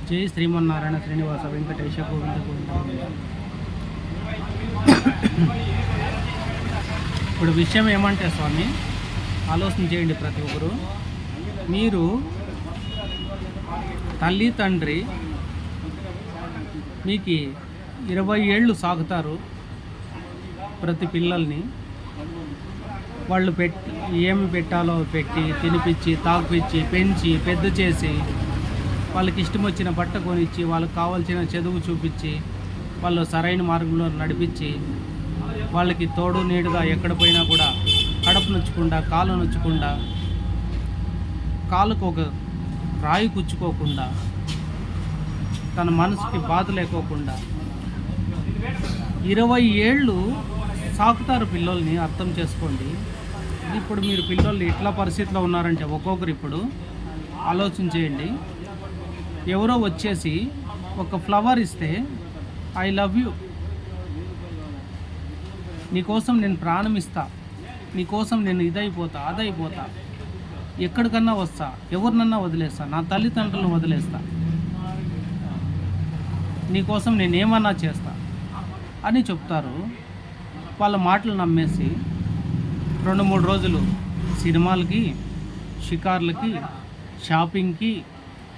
జై శ్రీమన్నారాయణ శ్రీనివాస వెంకటేశ గోవింద గోవింద. ఇప్పుడు విషయం ఏమంటే స్వామి, ఆలోచన చేయండి ప్రతి ఒక్కరు. మీరు తల్లి తండ్రి మీకు 20 ఏళ్ళు సాగుతారు ప్రతి పిల్లల్ని. వాళ్ళు ఏమి పెట్టాలో పెట్టి తినిపించి తాగిపించి పెంచి పెద్ద చేసి వాళ్ళకి ఇష్టం వచ్చిన బట్ట కొనిచ్చి వాళ్ళకి కావాల్సిన చదువు చూపించి వాళ్ళు సరైన మార్గంలో నడిపించి వాళ్ళకి తోడు నీడుగా ఎక్కడ పోయినా కూడా కడుపు నొచ్చకుండా కాలు నొచ్చకుండా కాలుకు ఒక రాయి కుచ్చుకోకుండా తన మనసుకి బాధ లేకోకుండా 20 ఏళ్ళు సాకుతారు పిల్లల్ని. అర్థం చేసుకోండి. ఇప్పుడు మీరు పిల్లలు ఎట్లా పరిస్థితిలో ఉన్నారంటే ఒక్కొక్కరు ఇప్పుడు ఆలోచన చేయండి. ఎవరో వచ్చేసి ఒక ఫ్లవర్ ఇస్తే ఐ లవ్ యూ, నీకోసం నేను ప్రాణం ఇస్తా, నీకోసం నేను ఇదైపోతా అదైపోతా, ఎక్కడికన్నా వస్తా, ఎవరినన్నా వదిలేస్తా, నా తల్లిదండ్రులను వదిలేస్తా, నీకోసం నేను ఏమన్నా చేస్తా అని చెప్తారు. వాళ్ళ మాటలు నమ్మేసి 2-3 రోజులు సినిమాలకి, షికార్లకి, షాపింగ్కి,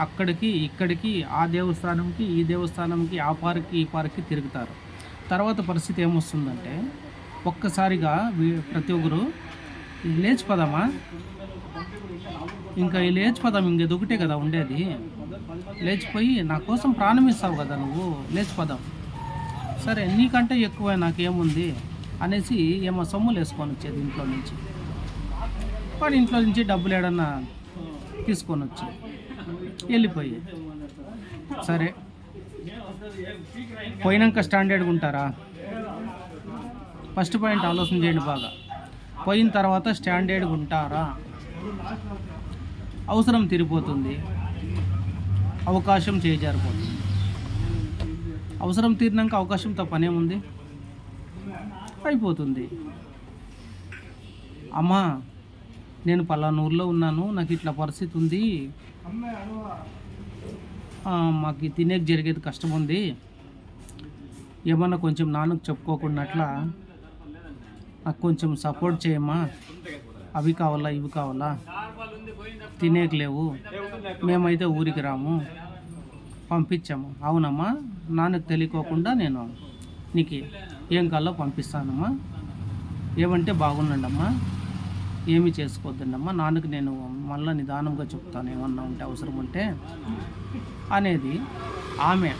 అక్కడికి ఇక్కడికి, ఆ దేవస్థానంకి ఈ దేవస్థానంకి, ఆ పార్క్కి ఈ పార్క్కి తిరుగుతారు. తర్వాత పరిస్థితి ఏమొస్తుందంటే ఒక్కసారిగా ప్రతి ఒక్కరు లేచిపోదామా, ఇంకా ఈ లేచిపోదాం, ఇంకెదొకటే కదా ఉండేది, లేచిపోయి నా కోసం ప్రాణం ఇస్తావు కదా నువ్వు, లేచిపోదాం, సరే నీకంటే ఎక్కువ నాకేముంది అనేసి ఏమో సొమ్ములు వేసుకొని వచ్చేది ఇంట్లో నుంచి. వాడు ఇంట్లో నుంచి డబ్బులు ఏడన్నా తీసుకొని వచ్చి వెళ్ళిపోయి, సరే పోయినాక స్టాండర్డ్గా ఉంటారా? ఫస్ట్ పాయింట్ ఆలోచన చేయండి బాగా. పోయిన తర్వాత స్టాండర్డ్గా ఉంటారా? అవసరం తీరిపోతుంది, అవకాశం చేజారిపోతుంది. అవసరం తీరినాక అవకాశంతో పనేముంది, అయిపోతుంది. అమ్మా నేను పలానా ఊర్లో ఉన్నాను, నాకు ఇట్లా పరిస్థితి ఉంది, మాకు తినేకి జరిగేది కష్టం ఉంది, ఏమన్నా కొంచెం నాన్నకు చెప్పుకోకున్నట్లా నాకు కొంచెం సపోర్ట్ చేయమ్మా, అవి కావాలా ఇవి కావాలా, తినేకి లేవు, మేమైతే ఊరికి రాము, పంపించాము. అవునమ్మా, నాన్నకు తెలియకోకుండా నేను నీకు ఏం కావాలో పంపిస్తానమ్మా, ఏమంటే బాగుండండమ్మా, ఏమి చేసుకోవద్దండమ్మా, నాన్నకు నేను మళ్ళీ నిదానంగా చెప్తాను ఏమన్నా ఉంటే అవసరం ఉంటే అనేది. ఆమె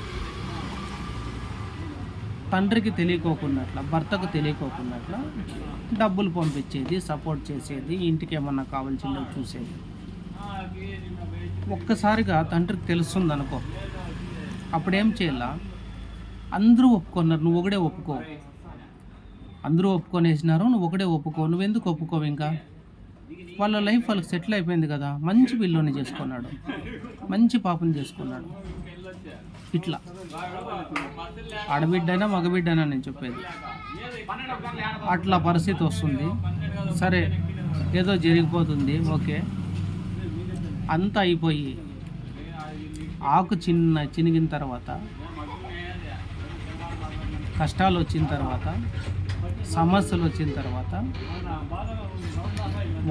తండ్రికి తెలియకోకున్నట్ల, భర్తకు తెలియకోకున్నట్ల డబ్బులు పంపించేది, సపోర్ట్ చేసేది, ఇంటికి ఏమన్నా కావాల్సిందో చూసేది. ఒక్కసారిగా తండ్రికి తెలుస్తుంది అనుకో, అప్పుడేం చేయాల? అందరూ ఒప్పుకున్నారు, నువ్వు ఒకడే ఒప్పుకో, అందరూ ఒప్పుకొనేసినారు, నువ్వు ఒకడే ఒప్పుకో, నువ్వెందుకు ఒప్పుకోవు? ఇంకా వాళ్ళ లైఫ్ వాళ్ళకి సెటిల్ అయిపోయింది కదా, మంచి పిల్లోని చేసుకున్నాడు, మంచి పాపని చేసుకున్నాడు. ఇట్లా ఆడబిడ్డైనా మగబిడ్డైనా నేను చెప్పేది, అట్లా పరిస్థితి వస్తుంది. సరే ఏదో జరిగిపోతుంది, ఓకే, అంతా అయిపోయి ఆకు చినిగిన తర్వాత, కష్టాలు వచ్చిన తర్వాత, సమస్యలు వచ్చిన తర్వాత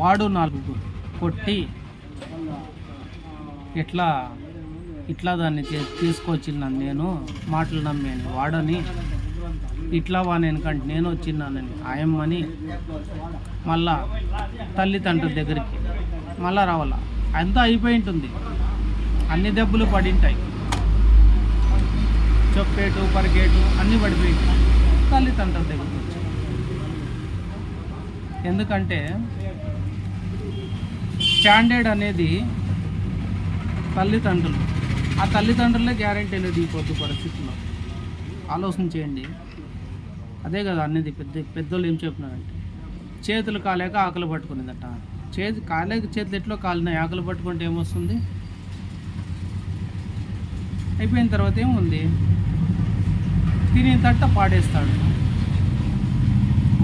వాడు 4 కొట్టి ఇట్లా దాన్ని తీసుకొచ్చిన్నాను నేను, మాటలు నమ్మాను వాడని, ఇట్లా వానేనుకంటే నేను వచ్చిన్నానని ఆయమ్మని, మళ్ళా తల్లిదండ్రుల దగ్గరికి మళ్ళా రావాలా, అంతా అయిపోయి ఉంటుంది, అన్ని దెబ్బలు పడింటాయి, చొప్పేటు పరిగేటు అన్నీ పడిపోయి తల్లిదండ్రుల దగ్గరికి వచ్చి. ఎందుకంటే స్టాండర్డ్ అనేది తల్లిదండ్రులు, ఆ తల్లిదండ్రులే గ్యారెంటీ అనేది ఈ పొద్దు పరిస్థితుల్లో. ఆలోచన చేయండి. అదే కదా అనేది పెద్దోళ్ళు ఏం చెప్పినారంటే, చేతులు కాలేక ఆకలి పట్టుకునేదట. కాలేక చేతులు ఎట్లో కాలినాయి, ఆకలి పట్టుకుంటే ఏమొస్తుంది? అయిపోయిన తర్వాత ఏముంది? తిని తట్ట పాడేస్తాడు,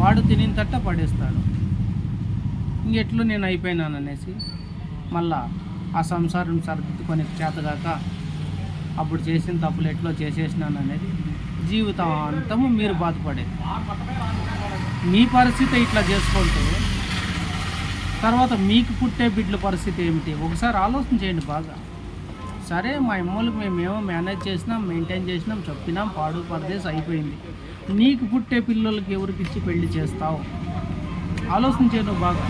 వాడు తిని తట్ట పడేస్తాడు. ఇంకెట్లు నేను అయిపోయినాను అనేసి మళ్ళా ఆ సంసారం సర్దుకొని చేతగాక అప్పుడు చేసిన తప్పులు ఎట్లో చేసేసినాను అనేది జీవితాంతము మీరు బాధపడేది. మీ పరిస్థితి ఇట్లా చేసుకుంటే తర్వాత మీకు పుట్టే బిడ్డల పరిస్థితి ఏమిటి? ఒకసారి ఆలోచన చేయండి బాగా. సరే మా అమ్మోళ్ళకి మేమేమో మేనేజ్ చేసినాం, మెయింటైన్ చేసినాం, చెప్పినాం, పాడు పరదేశ్ అయిపోయింది. నీకు పుట్టే పిల్లలకి ఎవరికి ఇచ్చి పెళ్లి చేస్తావు? ఆలోచన చేయను బాగా.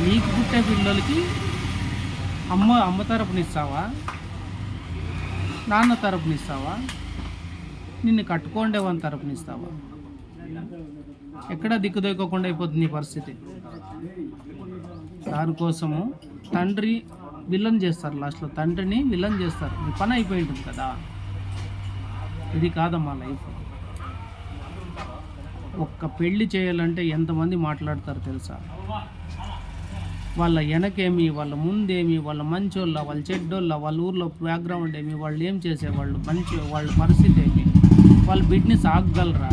నీకు పుట్టే పిల్లలకి అమ్మ తరపునిస్తావా, నాన్న తరపునిస్తావా, నిన్ను కట్టుకోండేవని తరపునిస్తావా? ఎక్కడ దిక్కుదొక్కకుండా అయిపోతుంది నీ పరిస్థితి. దానికోసము తండ్రి విలన్ చేస్తారు, లాస్ట్లో తండ్రిని విలన్ చేస్తారు. నీ పని అయిపోయి ఉంటుంది కదా. ఇది కాదమ్మా లైఫ్. ఒక్క పెళ్ళి చేయాలంటే ఎంతమంది మాట్లాడతారు తెలుసా? వాళ్ళ వెనకేమి, వాళ్ళ ముందేమి, వాళ్ళ మంచోళ్ళ, వాళ్ళ చెడ్డోళ్ళ, వాళ్ళ ఊర్లో బ్యాక్గ్రౌండ్ ఏమి, వాళ్ళు ఏం చేసేవాళ్ళు, వాళ్ళ పరిస్థితి ఏమి, వాళ్ళ బిడ్డని సాగగలరా,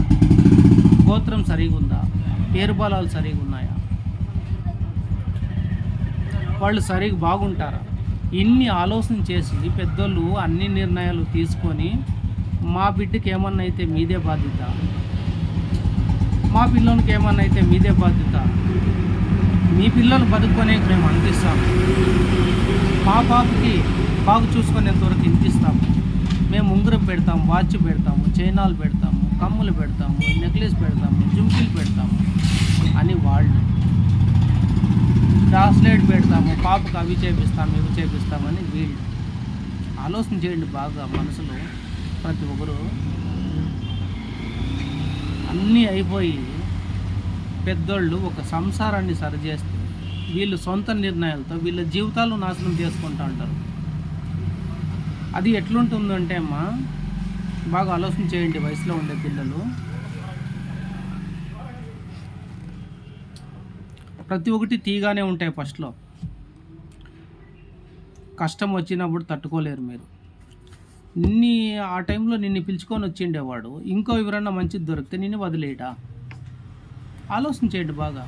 గోత్రం సరిగా ఉందా, పేరు బలాలు సరిగా ఉన్నాయా, వాళ్ళు సరిగా బాగుంటారా? ఇన్ని ఆలోచన చేసి పెద్దోళ్ళు అన్ని నిర్ణయాలు తీసుకొని మా బిడ్డకి ఏమన్నా అయితే మీదే బాధ్యత, మా పిల్లలకి ఏమన్నా అయితే మీదే బాధ్యత, మీ పిల్లలు బతుకునే మేము అందిస్తాము, మా పాపకి బాగు చూసుకునేంతవరకు ఇంతిస్తాము, మేము ఉంగరం పెడతాము, వాచ్ పెడతాము, చైనాలు పెడతాము, కమ్ములు పెడతాము, నెక్లెస్ పెడతాము, జుంకీలు పెడతాము అని వాళ్ళు, బ్రాస్లెట్ పెడతాము, పాపకు అవి చేపిస్తాము, ఇవి చేపిస్తామని వీళ్ళు. ఆలోచన చేయండి బాగా మనసులో. ప్రతి ఒక్కరు అన్నీ అయిపోయి పెద్దోళ్ళు ఒక సంసారాన్ని సరిచేస్తే వీళ్ళు సొంత నిర్ణయాలతో వీళ్ళ జీవితాలు నాశనం చేసుకుంటూ ఉంటారు. అది ఎట్లుంటుందంటే అమ్మా, బాగా ఆలోచన చేయండి. వయసులో ఉండే పిల్లలు ప్రతి ఒక్కటి తీగానే ఉంటాయి. ఫస్ట్లో కష్టం వచ్చినప్పుడు తట్టుకోలేరు మీరు. ఆ టైంలో నిన్ను పిలుచుకొని వచ్చిండేవాడు ఇంకో ఎవరన్నా మంచిది దొరికితే నిన్ను వదిలేయడా? ఆలోచన చేయండి బాగా.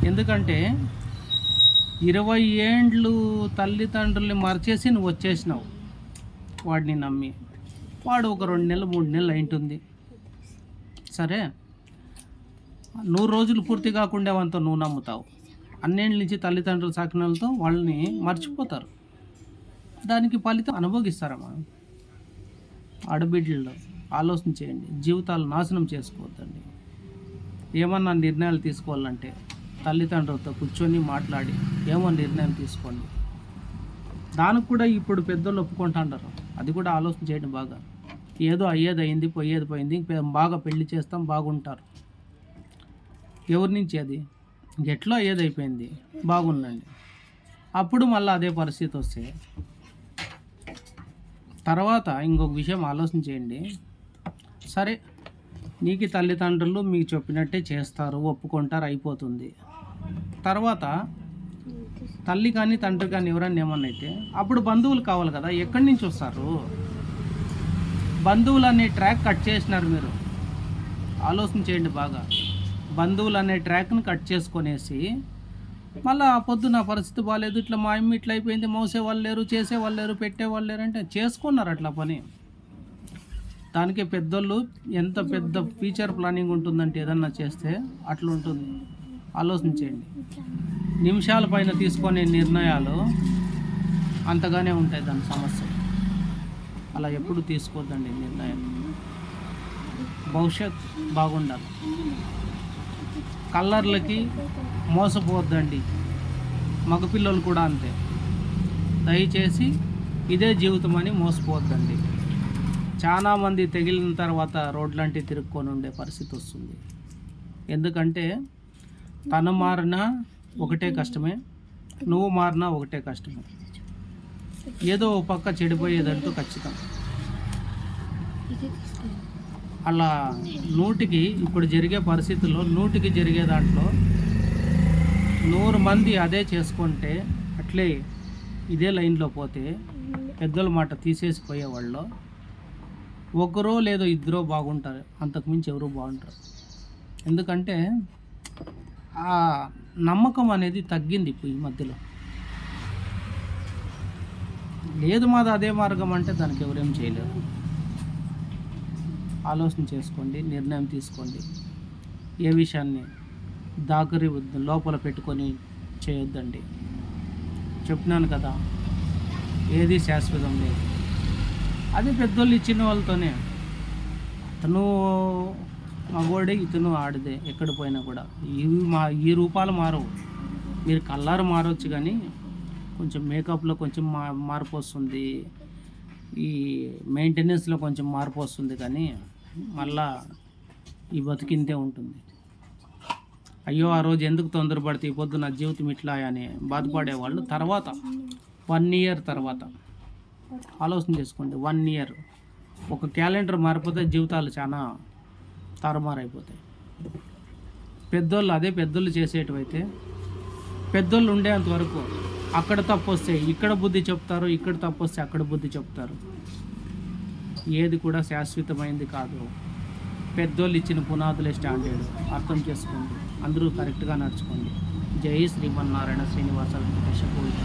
ఎందుకంటే 20 ఏండ్లు తల్లిదండ్రుల్ని మరచేసి నువ్వు వచ్చేసినావు వాడిని నమ్మి. వాడు ఒక 2 నెలలు 3 నెలలు అయింటుంది. సరే, 100 రోజులు పూర్తి కాకుండా అంతా నువ్వు నమ్ముతావు. అన్నేళ్ళ నుంచి తల్లిదండ్రుల సాకినాలతో వాళ్ళని మర్చిపోతారు. దానికి ఫలితం అనుభవిస్తారమ్మా. ఆడబిడ్డల్లో ఆలోచన చేయండి. జీవితాలు నాశనం చేసుకోవద్దండి. ఏమన్నా నిర్ణయాలు తీసుకోవాలంటే తల్లిదండ్రులతో కూర్చొని మాట్లాడి ఏమో నిర్ణయం తీసుకోండి. దానికి కూడా ఇప్పుడు పెద్దోళ్ళు ఒప్పుకుంటుంటారు. అది కూడా ఆలోచన చేయండి బాగా. ఏదో అయ్యేది అయింది, పోయేది పోయింది, బాగా పెళ్లి చేస్తాం, బాగుంటారు. ఎవరి నుంచి అది ఎట్లో అయ్యేది అయిపోయింది, బాగుందండి. అప్పుడు మళ్ళీ అదే పరిస్థితి వస్తే తర్వాత ఇంకొక విషయం ఆలోచన చేయండి. సరే, నీకు తల్లిదండ్రులు మీకు చెప్పినట్టే చేస్తారు, ఒప్పుకుంటారు, అయిపోతుంది. తర్వాత తల్లి కానీ తండ్రి కానీ ఎవరన్నా ఏమన్నా అయితే అప్పుడు బంధువులు కావాలి కదా. ఎక్కడి నుంచి వస్తారు? బంధువులు అనే ట్రాక్ కట్ చేసినారు మీరు. ఆలోచన చేయండి బాగా. బంధువులు అనే ట్రాక్ని కట్ చేసుకొనేసి మళ్ళీ ఆ పొద్దు నా పరిస్థితి బాగాలేదు, ఇట్లా మా అమ్మ ఇట్లా అయిపోయింది, మోసేవాళ్ళు లేరు, చేసేవాళ్ళు లేరు, పెట్టేవాళ్ళు లేరు అంటే చేసుకున్నారు అట్లా పని. దానికి పెద్దోళ్ళు ఎంత పెద్ద ఫ్యూచర్ ప్లానింగ్ ఉంటుందంటే ఏదన్నా చేస్తే అట్లా ఉంటుంది. ఆలోచన చేయండి. నిమిషాల పైన తీసుకునే నిర్ణయాలు అంతగానే ఉంటాయి దాని సమస్య. అలా ఎప్పుడు తీసుకోవద్దండి నిర్ణయం. భవిష్యత్ బాగుండాలి. కల్లర్లకి మోసపోవద్దండి. మగపిల్లలు కూడా అంతే. దయచేసి ఇదే జీవితం అని మోసపోవద్దండి. చాలామంది తెగిలిన తర్వాత రోడ్లంటే తిరుక్కొని ఉండే పరిస్థితి వస్తుంది. ఎందుకంటే తను మారినా ఒకటే కష్టమే, నువ్వు మారినా ఒకటే కష్టమే. ఏదో ఒక పక్క చెడిపోయేదంటూ ఖచ్చితం. అలా 100కి ఇప్పుడు జరిగే పరిస్థితుల్లో 100కి జరిగే దాంట్లో 100 మంది అదే చేసుకుంటే అట్లే ఇదే లైన్లో పోతే పెద్దల మాట తీసేసి పోయేవాళ్ళు ఒకరో లేదో ఇద్దరో బాగుంటారు, అంతకుమించి ఎవరూ బాగుంటారు. ఎందుకంటే ఆ నమ్మకం అనేది తగ్గింది ఇప్పుడు ఈ మధ్యలో. లేదు మాది అదే మార్గం అంటే దానికి ఎవరేం చేయలేరు. ఆలోచన చేసుకోండి, నిర్ణయం తీసుకోండి. ఏ విషయాన్ని దాకరి లోపల పెట్టుకొని చేయొద్దండి. చెప్పినాను కదా, ఏది శాశ్వతం లేదు. అది పెద్దోళ్ళు ఇచ్చిన వాళ్ళతోనే. అతను మగోడే, ఇతను ఆడదే. ఎక్కడ పోయినా కూడా ఈ రూపాలు మారవు. మీరు కలర్ మారవచ్చు కానీ కొంచెం మేకప్లో కొంచెం మార్పు వస్తుంది, ఈ మెయింటెనెన్స్లో కొంచెం మార్పు వస్తుంది, కానీ మళ్ళా ఈ బతికింతే ఉంటుంది. అయ్యో ఆ రోజు ఎందుకు తొందరపడితే ఈ పొద్దు నా జీవితం ఇట్లా అని బాధపడేవాళ్ళు తర్వాత 1 ఇయర్ తర్వాత ఆలోచన చేసుకోండి. 1 ఇయర్ ఒక క్యాలెండర్ మారిపోతే జీవితాలు చాలా తారుమారైపోతాయి. పెద్దోళ్ళు అదే పెద్దోళ్ళు చేసేటివైతే పెద్దోళ్ళు ఉండేంత వరకు అక్కడ తప్పు వస్తే ఇక్కడ బుద్ధి చెప్తారు, ఇక్కడ తప్పు వస్తే అక్కడ బుద్ధి చెప్తారు. ఏది కూడా శాశ్వతమైంది కాదు. పెద్దోళ్ళు ఇచ్చిన పునాదులే స్టాండర్డ్. అర్థం చేసుకోండి, అందరూ కరెక్ట్గా నడుచుకోండి. జై శ్రీమన్నారాయణ శ్రీనివాస వెంకటేశ గోవింద.